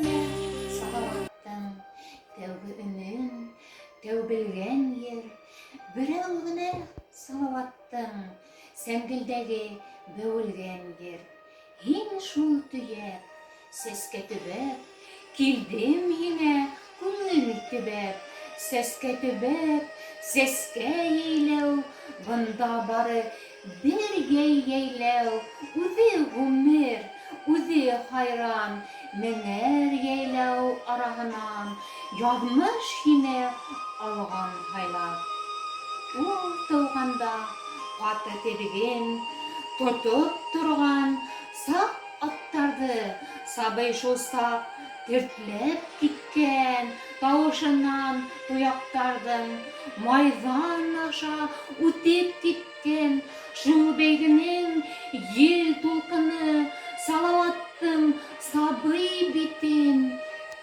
Yüreğime salavattan tevbe ünün, tevbilgen yer. Bireğine salavattan sengildegi böğülgen yer. Hin şul tüyek, seske tübep, kildim yine kullil tübep. Seske tübep, seske yeylev, bunda barı bir yeylev. Uzi gumir, uzi hayran, mener yeylev arahınan, yazmış yine algan haylap. Tuğanda patı tebigin, tutup durgan sak attardı, sabay şu sak dirtlep gitken, tavuşundan tuyaktardım, mayzan aşa utip gitken, şu beyginin yel tulkını salavattım, sabay bitin,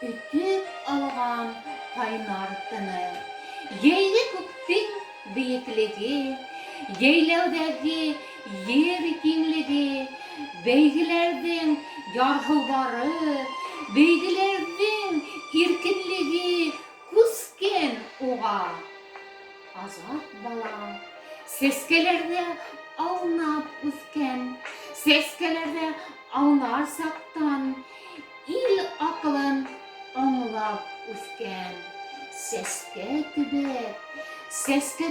ütüp algan kaynartını. Yeyli kuktın büyüklüğü, yeylevdeki yer kinligi, beygilerden yargıları, beygilerden irkinligi kusken oğa. Azat bala, seskelerde aunap usken, seskelerde aunar saktan, il aklın anlap usken. Seske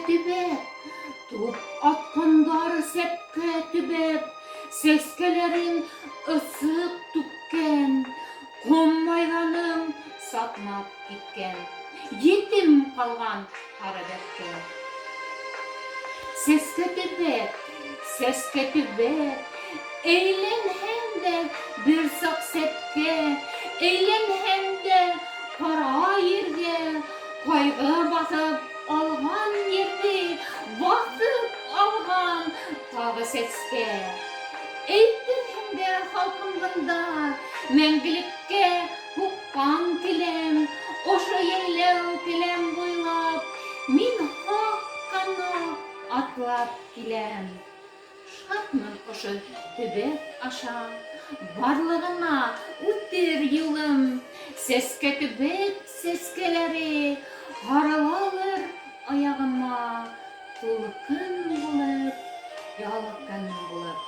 tübep, tup atkandar sepke tübep, seskelerin ısık tükken, kum maydanım satmak gitken, yetim kalgan harabetke. Seske tübep, eğlen hem de bir sak sepke, eğlen hem de para yerge, kaygı basıp algan yerdi, basıp algan tağı seske. Eyttin hem de halkımda, mengülükке hukkan tilem, oşu yeylev tilem boylap, min hakkana atlap kilem. Şatmın oşu tübep aşa, barlığına uttir yılım, seske tübep seskeleri, haralalır ayağıma, tulkın bulup, yalkın bulup.